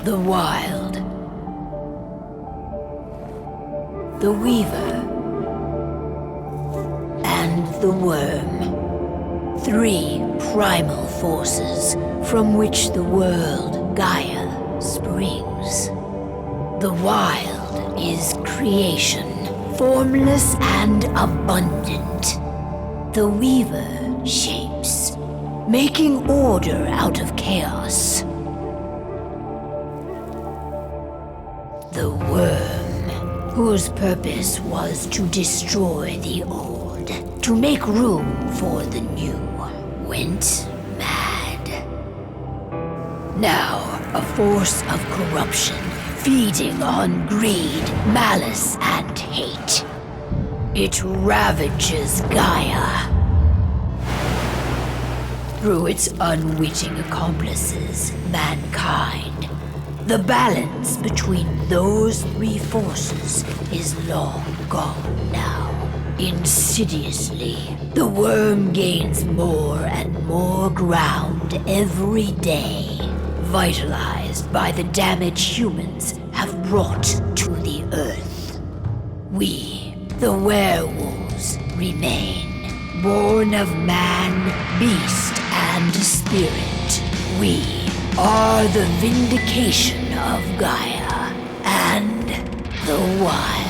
The Wild. The Weaver. And the Worm. 3 primal forces from which the world, Gaia, springs. The Wild is creation, formless and abundant. The Weaver shapes, making order out of chaos. The Worm, whose purpose was to destroy the old, to make room for the new, went mad. Now, a force of corruption, feeding on greed, malice, and hate. It ravages Gaia. Through its unwitting accomplices, mankind. The balance between those 3 forces is long gone now. Insidiously, the Worm gains more and more ground every day, vitalized by the damage humans have brought to the Earth. We, the werewolves, remain, born of man, beast, and spirit. We are the vindication of Gaia and the Wild.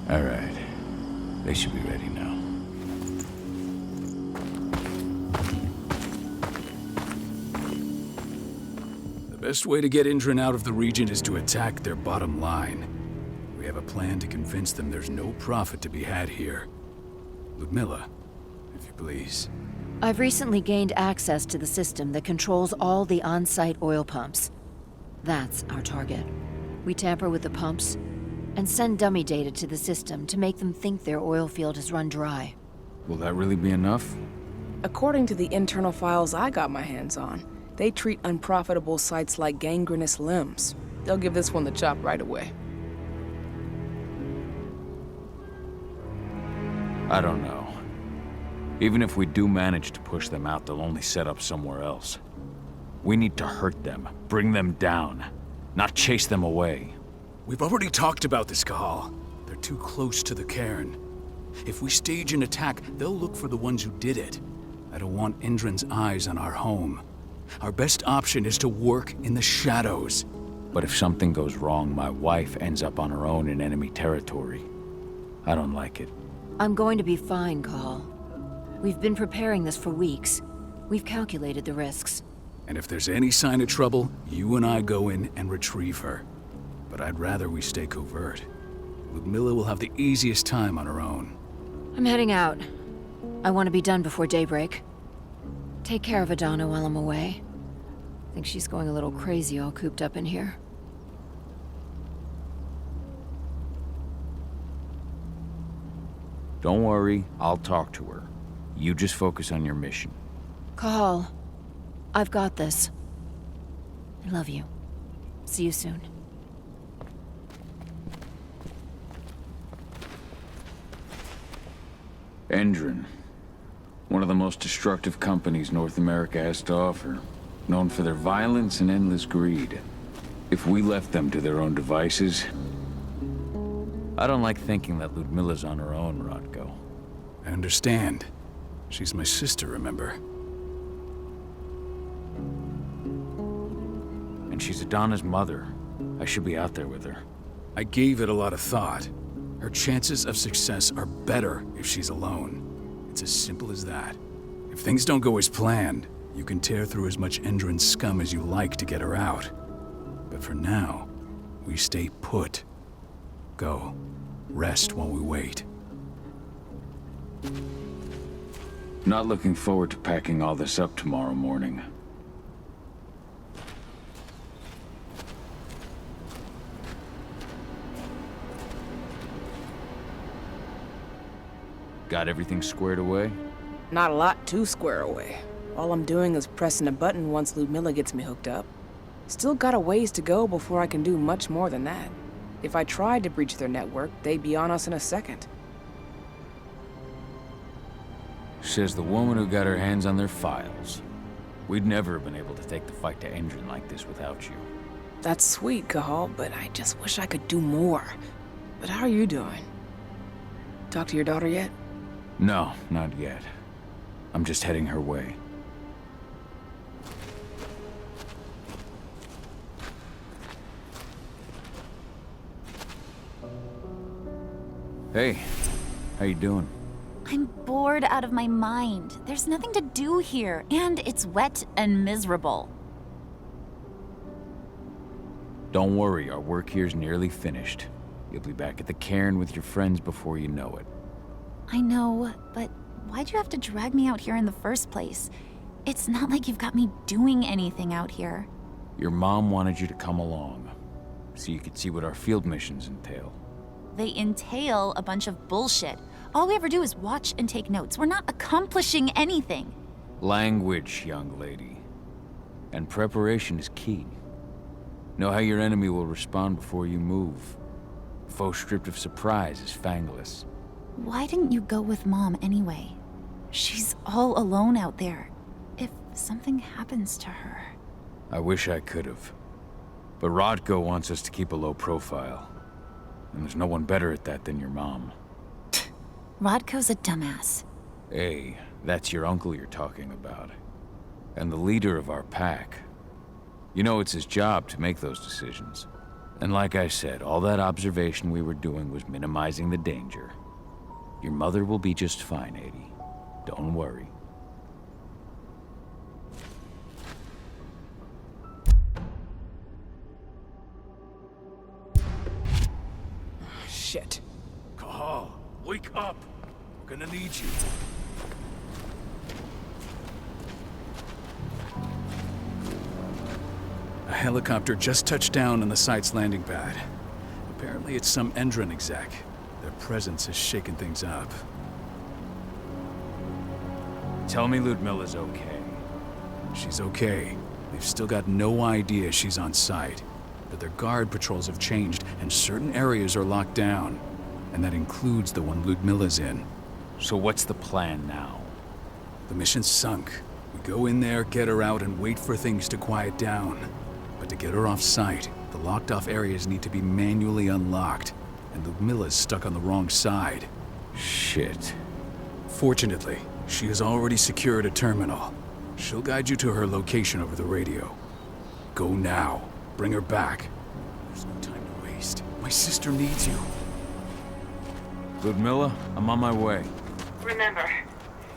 All right. They should be ready now. The best way to get Indran out of the region is to attack their bottom line. We have a plan to convince them there's no profit to be had here. Ludmilla, if you please. I've recently gained access to the system that controls all the on-site oil pumps. That's our target. We tamper with the pumps and send dummy data to the system to make them think their oil field has run dry. Will that really be enough? According to the internal files I got my hands on, they treat unprofitable sites like gangrenous limbs. They'll give this one the chop right away. I don't know. Even if we do manage to push them out, they'll only set up somewhere else. We need to hurt them, bring them down, not chase them away. We've already talked about this, Kahal. They're too close to the cairn. If we stage an attack, they'll look for the ones who did it. I don't want Indran's eyes on our home. Our best option is to work in the shadows. But if something goes wrong, my wife ends up on her own in enemy territory. I don't like it. I'm going to be fine, Call. We've been preparing this for weeks. We've calculated the risks. And if there's any sign of trouble, you and I go in and retrieve her. But I'd rather we stay covert. Ludmilla will have the easiest time on her own. I'm heading out. I want to be done before daybreak. Take care of Adana while I'm away. I think she's going a little crazy all cooped up in here. Don't worry, I'll talk to her. You just focus on your mission. Call. I've got this. I love you. See you soon. Indran. One of the most destructive companies North America has to offer. Known for their violence and endless greed. If we left them to their own devices... I don't like thinking that Ludmilla's on her own, Rodko. I understand. She's my sister, remember? And she's Adana's mother. I should be out there with her. I gave it a lot of thought. Her chances of success are better if she's alone. It's as simple as that. If things don't go as planned, you can tear through as much Indran scum as you like to get her out. But for now, we stay put. Go. Rest while we wait. Not looking forward to packing all this up tomorrow morning. Got everything squared away? Not a lot to square away. All I'm doing is pressing a button once Ludmilla gets me hooked up. Still got a ways to go before I can do much more than that. If I tried to breach their network, they'd be on us in a second. Says the woman who got her hands on their files. We'd never have been able to take the fight to Engine like this without you. That's sweet, Cahal, but I just wish I could do more. But how are you doing? Talk to your daughter yet? No, not yet. I'm just heading her way. Hey, how you doing? I'm bored out of my mind. There's nothing to do here, and it's wet and miserable. Don't worry, our work here's nearly finished. You'll be back at the cairn with your friends before you know it. I know, but why'd you have to drag me out here in the first place? It's not like you've got me doing anything out here. Your mom wanted you to come along, so you could see what our field missions entail. They entail a bunch of bullshit. All we ever do is watch and take notes. We're not accomplishing anything. Language, young lady. And preparation is key. Know how your enemy will respond before you move. Foe stripped of surprise is fangless. Why didn't you go with Mom anyway? She's all alone out there. If something happens to her... I wish I could have. But Rodko wants us to keep a low profile. And there's no one better at that than your mom. Rodko's a dumbass. Hey, that's your uncle you're talking about. And the leader of our pack. You know it's his job to make those decisions. And like I said, all that observation we were doing was minimizing the danger. Your mother will be just fine, Adie. Don't worry. Shit. Cahal, wake up! We're gonna need you. A helicopter just touched down on the site's landing pad. Apparently it's some Endron exec. Their presence has shaken things up. Tell me Ludmilla's okay. She's okay. They've still got no idea she's on site. But their guard patrols have changed, and certain areas are locked down. And that includes the one Ludmilla's in. So what's the plan now? The mission's sunk. We go in there, get her out, and wait for things to quiet down. But to get her off site, the locked-off areas need to be manually unlocked. And Ludmilla's stuck on the wrong side. Shit. Fortunately, she has already secured a terminal. She'll guide you to her location over the radio. Go now. Bring her back. There's no time to waste. My sister needs you. Ludmilla, I'm on my way. Remember,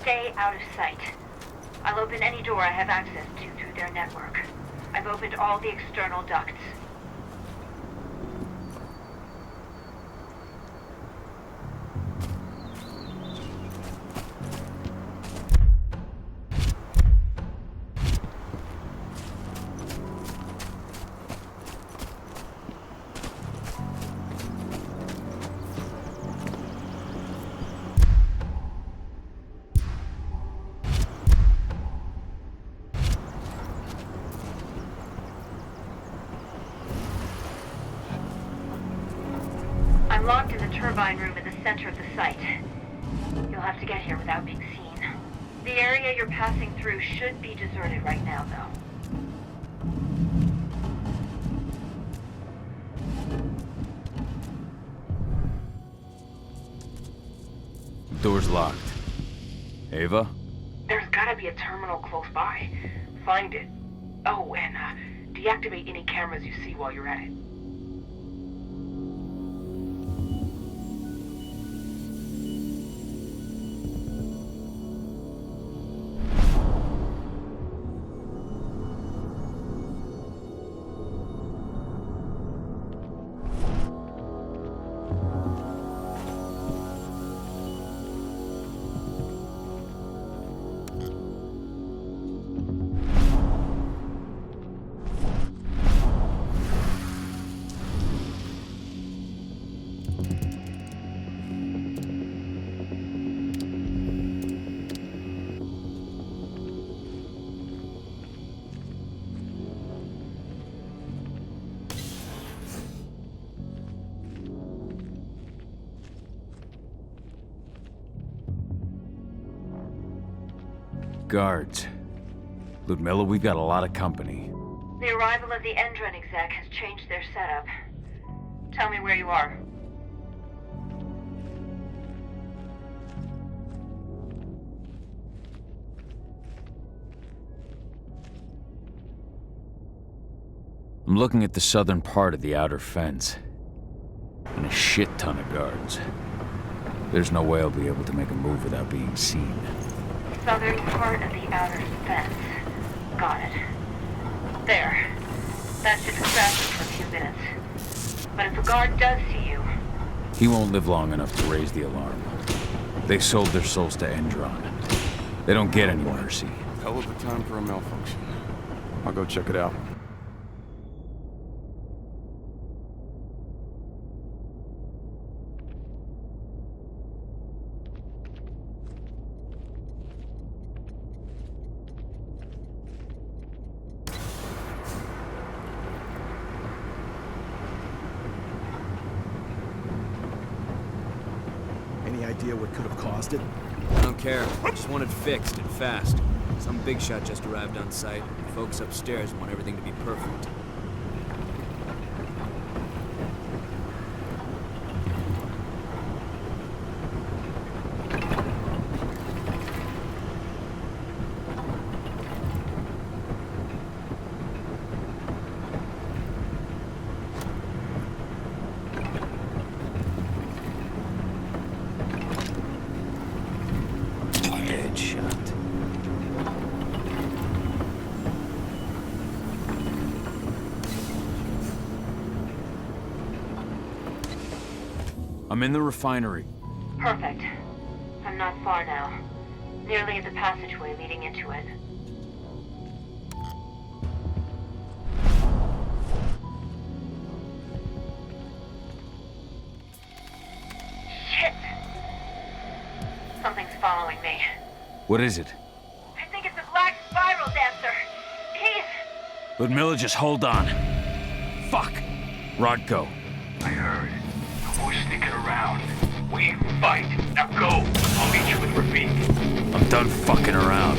stay out of sight. I'll open any door I have access to through their network. I've opened all the external ducts. I'm locked in the turbine room in the center of the site. You'll have to get here without being seen. The area you're passing through should be deserted right now, though. Door's locked. Ava? There's gotta be a terminal close by. Find it. Oh, and deactivate any cameras you see while you're at it. guards. Ludmilla, we've got a lot of company. The arrival of the Endron exec has changed their setup. Tell me where you are. I'm looking at the southern part of the outer fence. And a shit ton of guards. There's no way I'll be able to make a move without being seen. Southern part of the outer fence. Got it. There. That should distract you for a few minutes. But if a guard does see you... He won't live long enough to raise the alarm. They sold their souls to Endron. They don't get any mercy. Hell of a time for a malfunction. I'll go check it out. Any idea what could have caused it? I don't care. I just want it fixed and fast. Some big shot just arrived on site. Folks upstairs want everything to be perfect. I'm in the refinery. Perfect. I'm not far now. Nearly at the passageway leading into it. Shit! Something's following me. What is it? I think it's a black spiral dancer. He's... Ludmilla, just hold on. Fuck! Rodko. I heard. No more sneaking around. We fight. Now go. I'll meet you with Rafik. I'm done fucking around.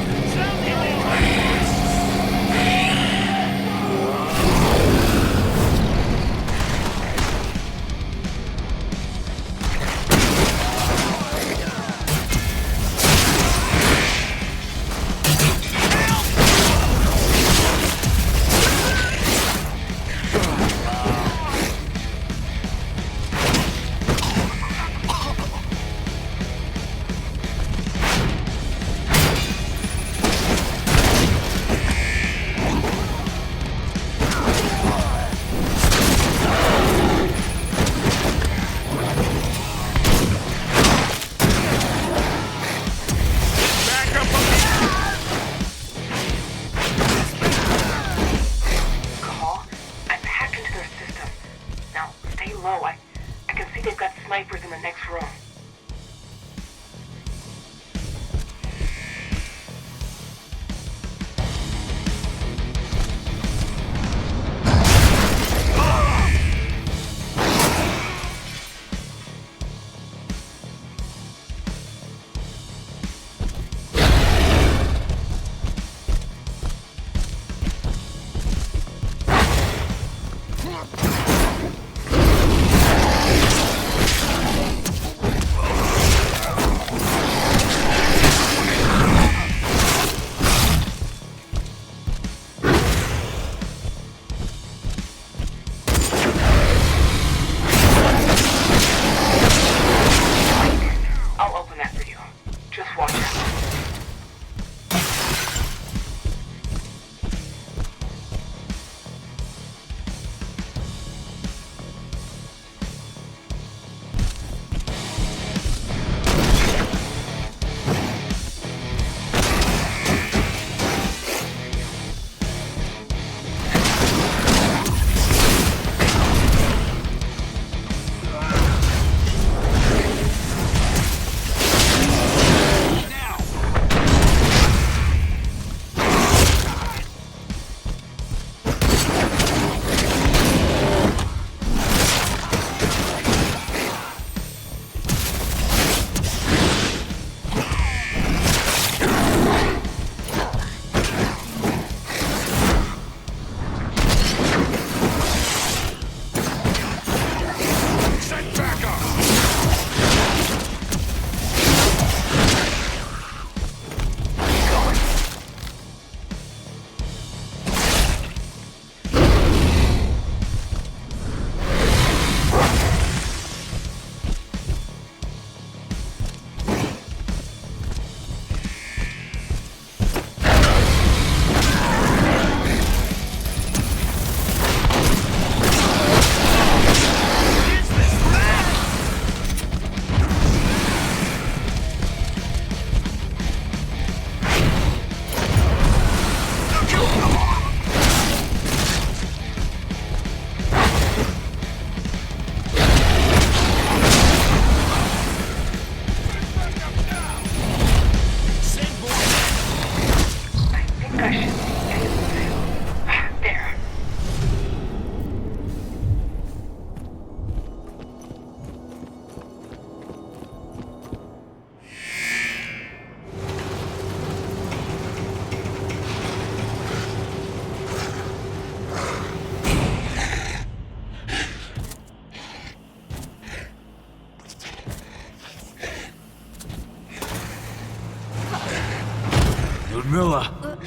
Ludmilla!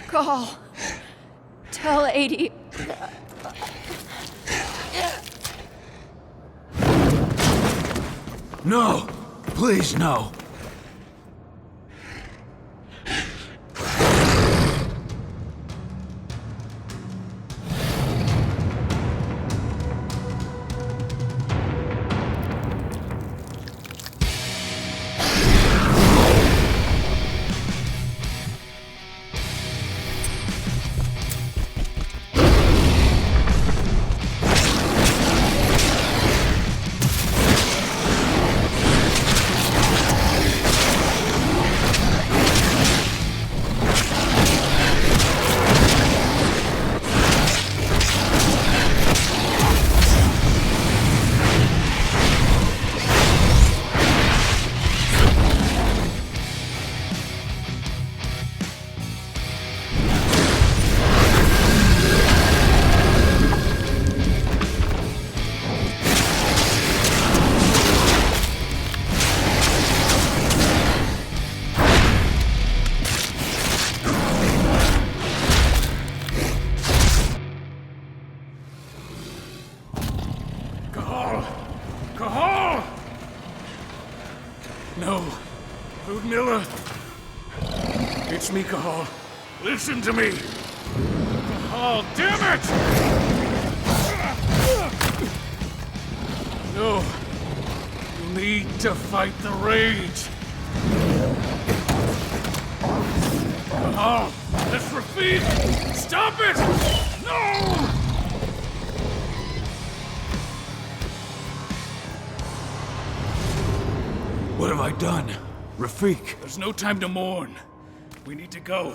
Call. Tell 80. No! Please, no! No. Ludmilla. It's me, Cahal. Listen to me. Cahal, damn it! No. You need to fight the rage. Cahal, that's Rafik! Stop it! No! What have I done? Rafik! There's no time to mourn. We need to go.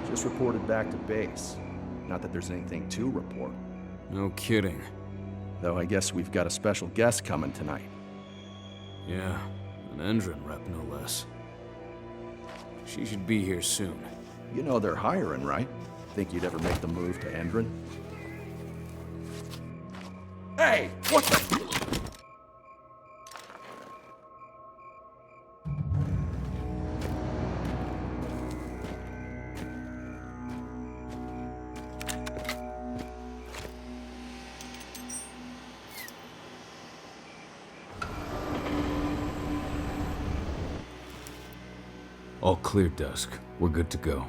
Just reported back to base. Not that there's anything to report. No kidding. Though I guess we've got a special guest coming tonight. Yeah, an Endron rep, no less. She should be here soon. You know they're hiring, right? Think you'd ever make the move to Endron? Hey! What the... All clear, Dusk. We're good to go.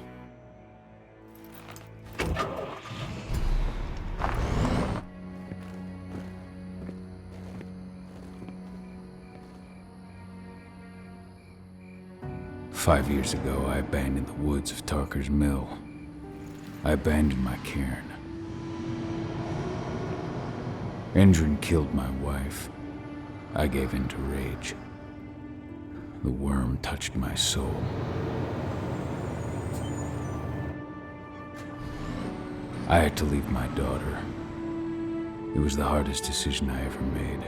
Five years ago, I abandoned the woods of Tarker's Mill. I abandoned my cairn. Endron killed my wife. I gave in to rage. The worm touched my soul. I had to leave my daughter. It was the hardest decision I ever made.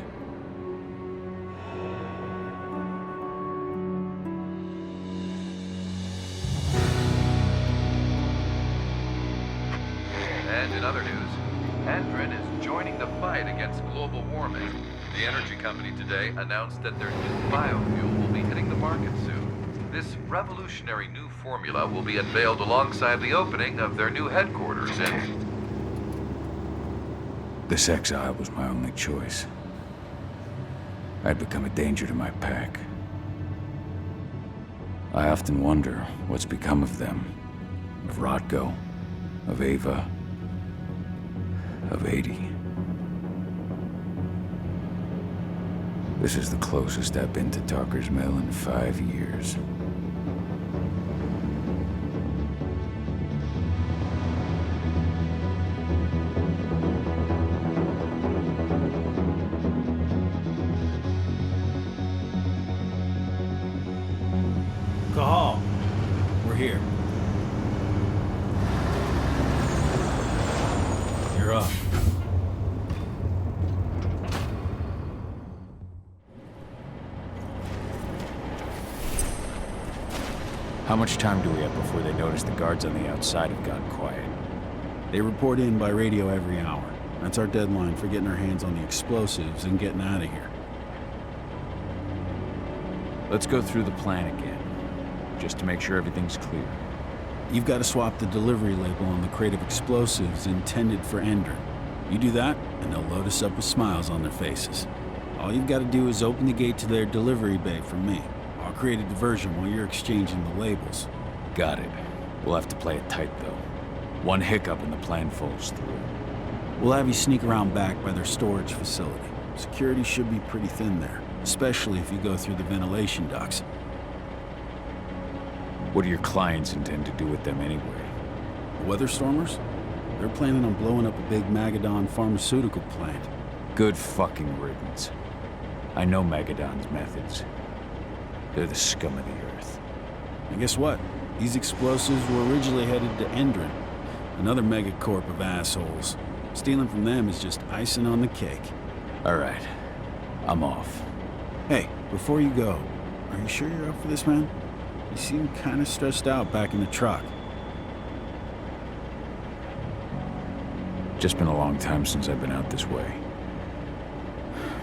And in other news, Endron is joining the fight against global warming. The energy company today announced that their new biofuel will be hitting the market soon. This revolutionary new formula will be unveiled alongside the opening of their new headquarters in... This exile was my only choice. I'd become a danger to my pack. I often wonder what's become of them. Of Rotko, of Ava, of 80. This is the closest I've been to Talker's Mill in 5 years. Cahal, we're here. You're up. How much time do we have before they notice the guards on the outside have gotten quiet? They report in by radio every hour. That's our deadline for getting our hands on the explosives and getting out of here. Let's go through the plan again, just to make sure everything's clear. You've got to swap the delivery label on the crate of explosives intended for Endron. You do that, and they'll load us up with smiles on their faces. All you've got to do is open the gate to their delivery bay for me. I'll create a diversion while you're exchanging the labels. Got it. We'll have to play it tight, though. One hiccup and the plan falls through. We'll have you sneak around back by their storage facility. Security should be pretty thin there, especially if you go through the ventilation ducts. What do your clients intend to do with them anyway? The Weatherstormers? They're planning on blowing up a big Magadon pharmaceutical plant. Good fucking riddance. I know Magadon's methods. They're the scum of the earth. And guess what? These explosives were originally headed to Endron, another megacorp of assholes. Stealing from them is just icing on the cake. All right. I'm off. Hey, before you go, are you sure you're up for this, man? You seem kind of stressed out back in the truck. Just been a long time since I've been out this way.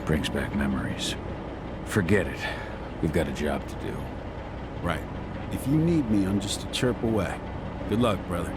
Brings back memories. Forget it. We've got a job to do. Right. If you need me, I'm just a chirp away. Good luck, brother.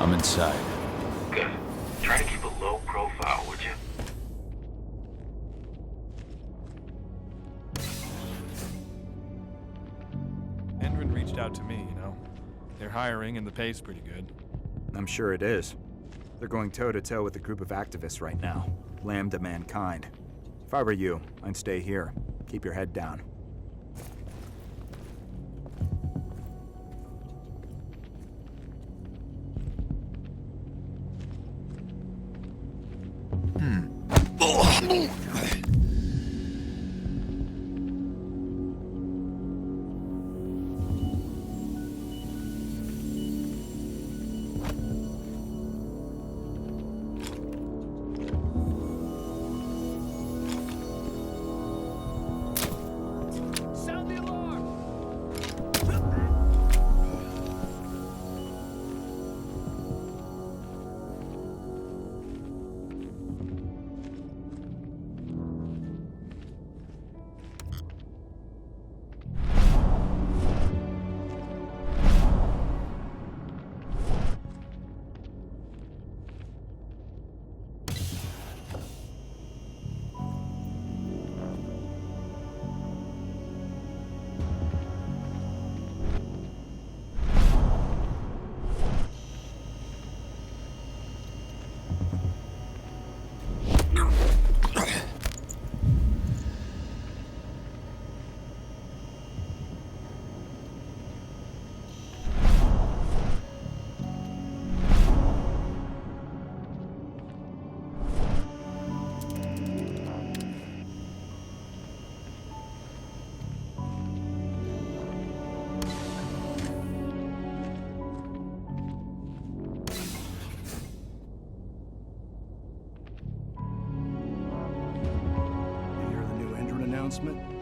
I'm inside. Good. Try to keep a low profile, would you? Endron reached out to me, you know. They're hiring and the pay's pretty good. I'm sure it is. They're going toe-to-toe with a group of activists right now. Lambda mankind. If I were you, I'd stay here. Keep your head down.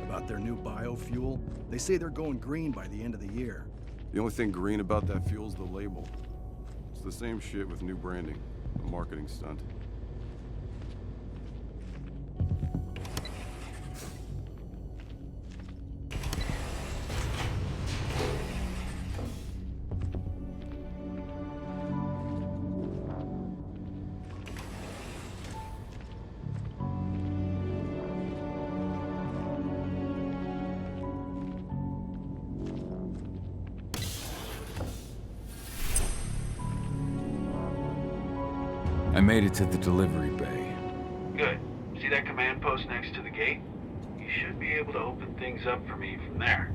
About their new biofuel. They say they're going green by the end of the year. The only thing green about that fuel's the label. It's the same shit with new branding. A marketing stunt. I made it to the delivery bay. Good. See that command post next to the gate? You should be able to open things up for me from there.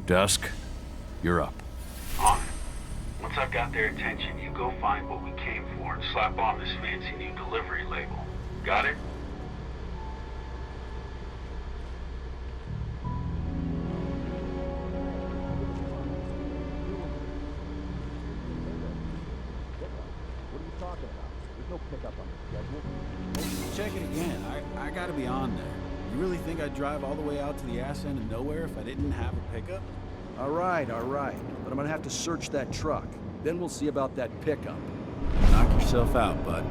Dusk, you're up. On. Once I've got their attention, you go find what we came for and slap on this fancy new delivery label. Got it? Check it again. I gotta be on there. You really think I'd drive all the way out to the ass end of nowhere if I didn't have a pickup? All right. But I'm gonna have to search that truck. Then we'll see about that pickup. Knock yourself out, bud.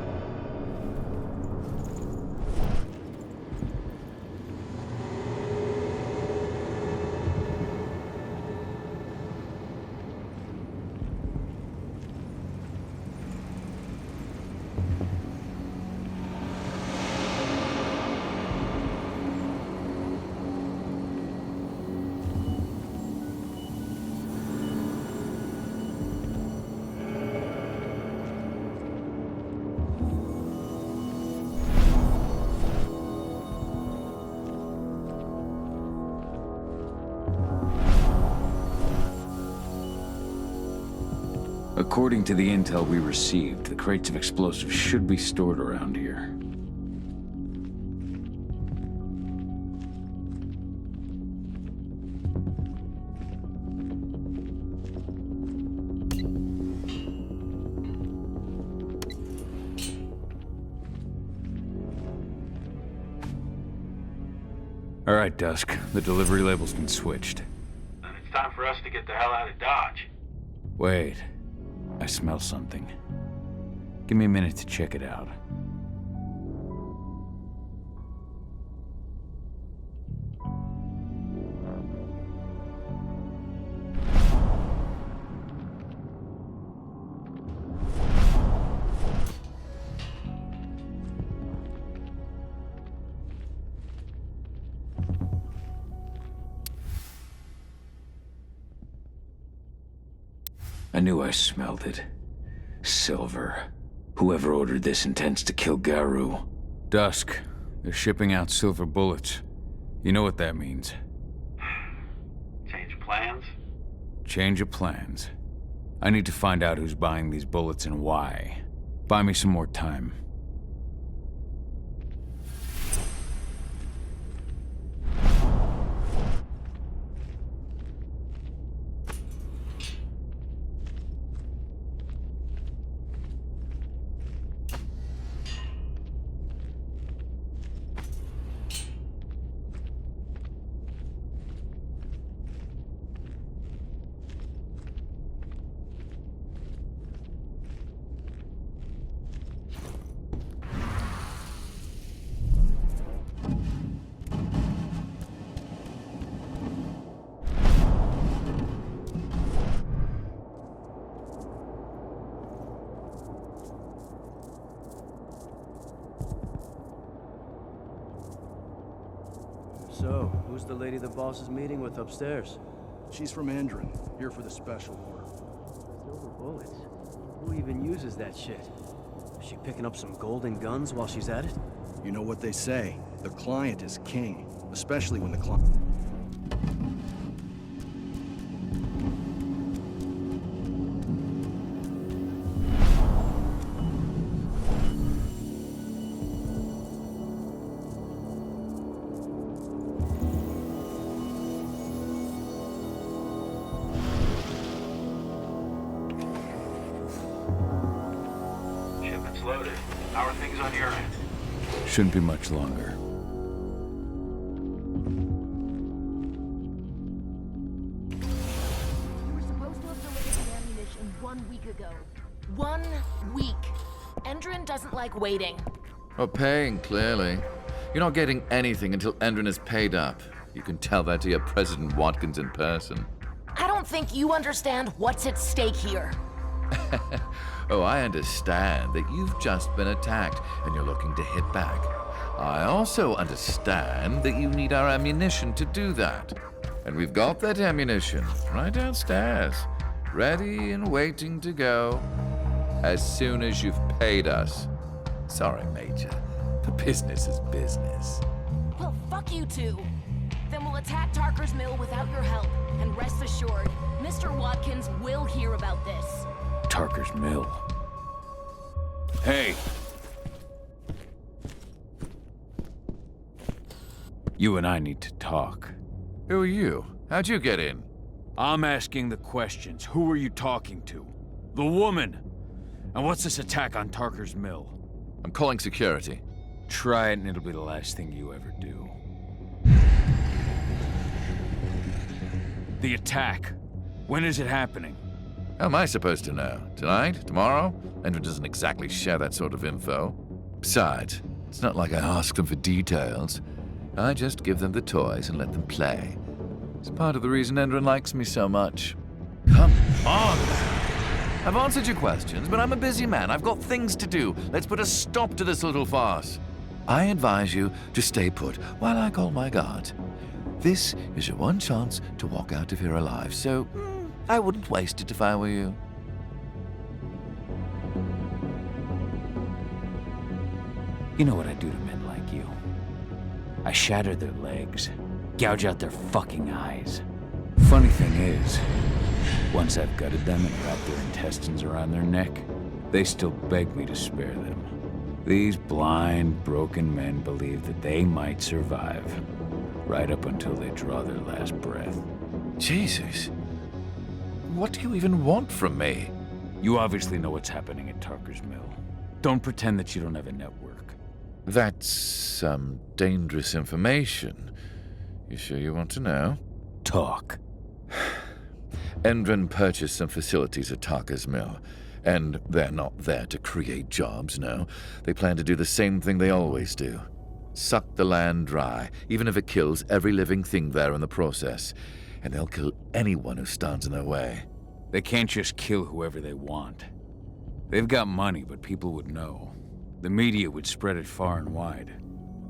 According to the intel we received, the crates of explosives should be stored around here. All right, Dusk. The delivery label's been switched. Then it's time for us to get the hell out of Dodge. Wait. I smell something. Give me a minute to check it out. I knew I smelled it. Silver. Whoever ordered this intends to kill Garu. Dusk. They're shipping out silver bullets. You know what that means. Change of plans? Change of plans. I need to find out who's buying these bullets and why. Buy me some more time. So, who's the lady the boss is meeting with upstairs? She's from Endron, here for the special order. Silver bullets? Who even uses that shit? Is she picking up some golden guns while she's at it? You know what they say, the client is king, especially when the client... Loaded. How are things on your end? Shouldn't be much longer. You were supposed to have delivered the ammunition 1 week ago. 1 week. Endron doesn't like waiting. Well, paying, clearly. You're not getting anything until Endron is paid up. You can tell that to your President Watkins in person. I don't think you understand what's at stake here. Oh, I understand that you've just been attacked and you're looking to hit back. I also understand that you need our ammunition to do that. And we've got that ammunition right downstairs, ready and waiting to go as soon as you've paid us. Sorry, Major, but business is Well, fuck you two. Then we'll attack Tarker's mill without your help, and rest assured assured, Mr. Watkins will hear about this. Tarker's Mill. Hey! You and I need to talk. Who are you? How'd you get in? I'm asking the questions. Who are you talking to? The woman! And what's this attack on Tarker's Mill? I'm calling security. Try it and it'll be the last thing you ever do. The attack. When is it happening? How am I supposed to know? Tonight? Tomorrow? Andrew doesn't exactly share that sort of info. Besides, it's not like I ask them for details. I just give them the toys and let them play. It's part of the reason Endron likes me so much. Come on! I've answered your questions, but I'm a busy man. I've got things to do. Let's put a stop to this little farce. I advise you to stay put while I call my guards. This is your one chance to walk out of here alive, so I wouldn't waste it if I were you. You know what I do to men like you? I shatter their legs, gouge out their fucking eyes. Funny thing is, once I've gutted them and wrapped their intestines around their neck, they still beg me to spare them. These blind, broken men believe that they might survive, right up until they draw their last breath. Jesus. What do you even want from me? You obviously know what's happening at Tarker's Mill. Don't pretend that you don't have a network. That's some dangerous information. You sure you want to know? Talk. Endron purchased some facilities at Tarker's Mill, and they're not there to create jobs, no. They plan to do the same thing they always do. Suck the land dry, even if it kills every living thing there in the process. And they'll kill anyone who stands in their way. They can't just kill whoever they want. They've got money, but people would know. The media would spread it far and wide.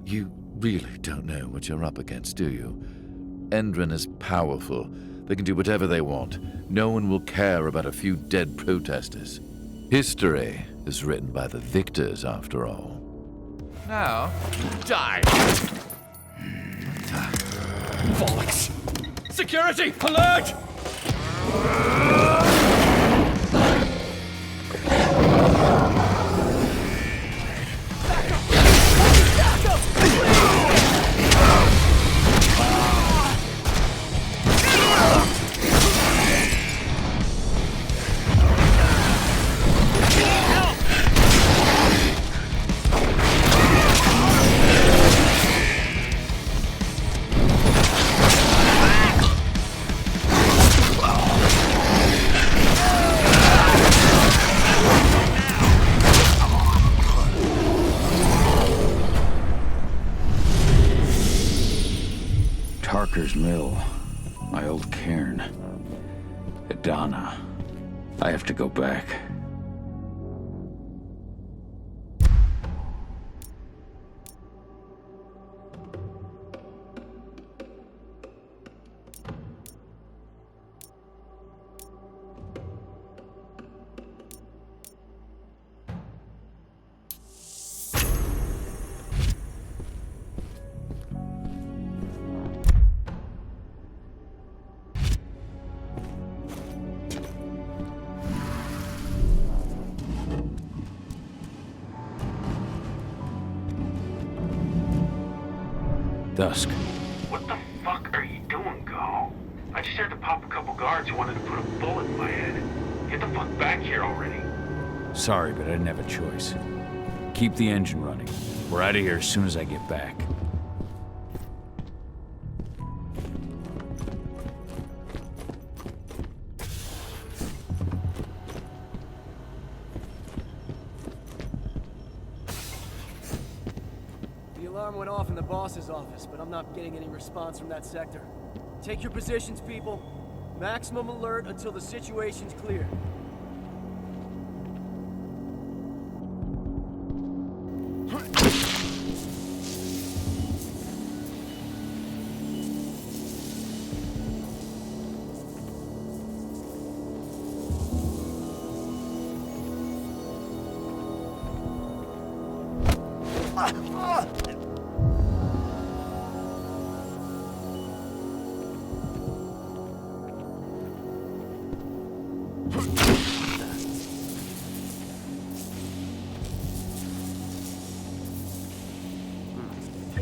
You really don't know what you're up against, do you? Endron is powerful. They can do whatever they want. No one will care about a few dead protesters. History is written by the victors, after all. Now, die! Bollocks! Security! Alert! Tarker's Mill. My old cairn. Adana. I have to go back. Dusk. What the fuck are you doing, Go? I just had to pop a couple guards who wanted to put a bullet in my head. Get the fuck back here already. Sorry, but I didn't have a choice. Keep the engine running. We're out of here as soon as I get back. The alarm went off in the boss's office, but I'm not getting any response from that sector. Take your positions, people. Maximum alert until the situation's clear.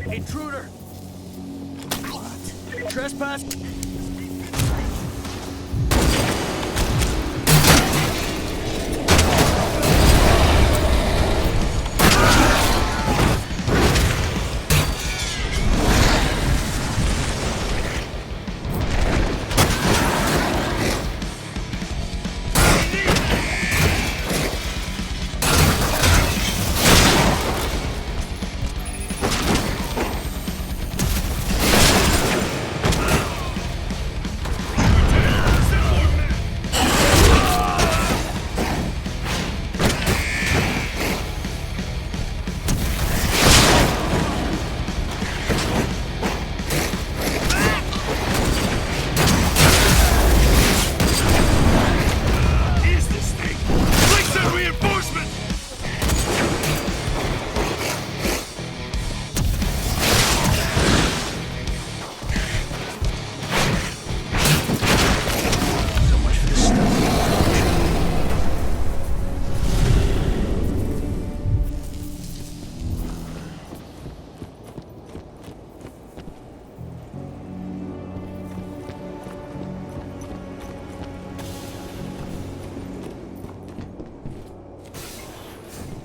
Intruder! What? Trespass!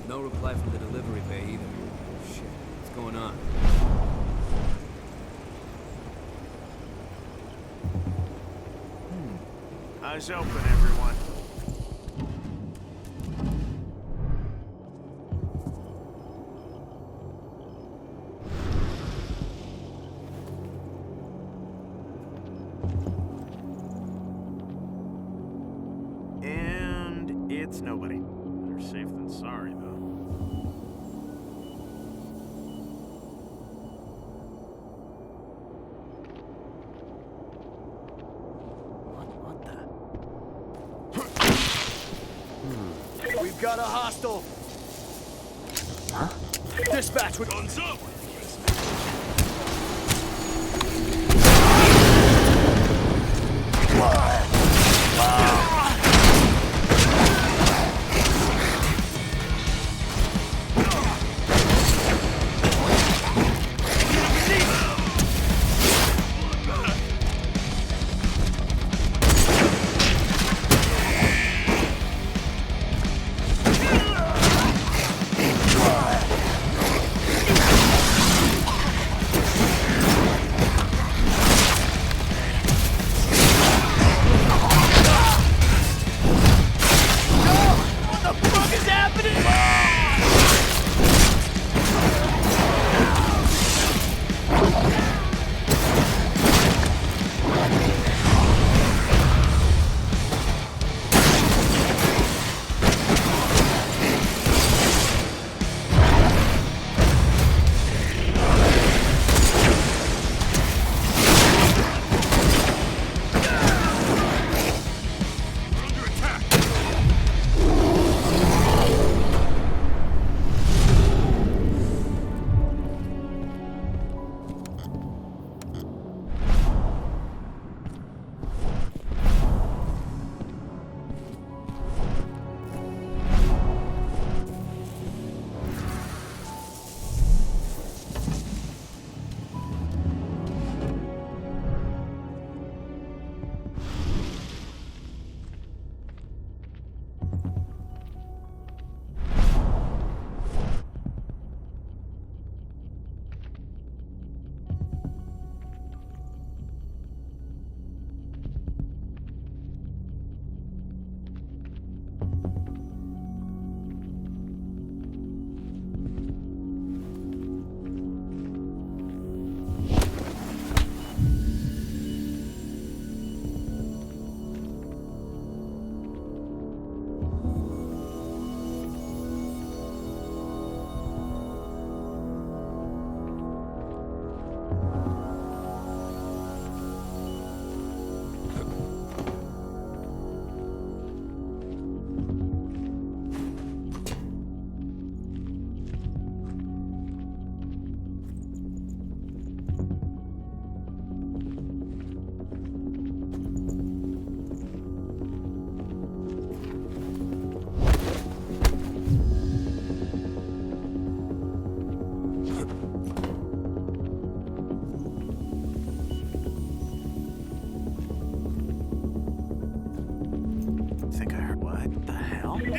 No reply from the delivery bay either. Shit, what's going on? Eyes open, everyone. And it's nobody. Better safe than sorry, though. We've got a hostile! Huh? Dispatch with guns up!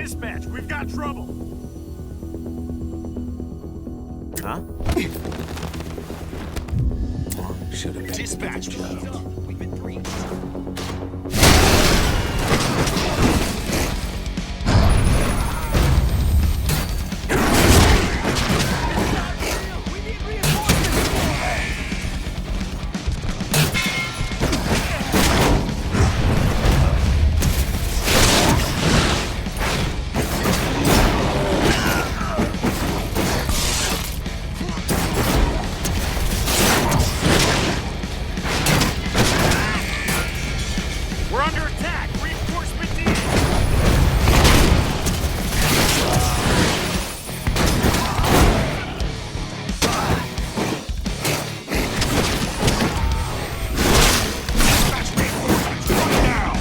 Dispatch, we've got trouble. Huh? Should have been. Dispatch. We've been breached. We're under attack. Reinforcement needed. Dispatch reinforcements coming now.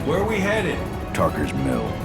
Where are we headed? Tarker's Mill.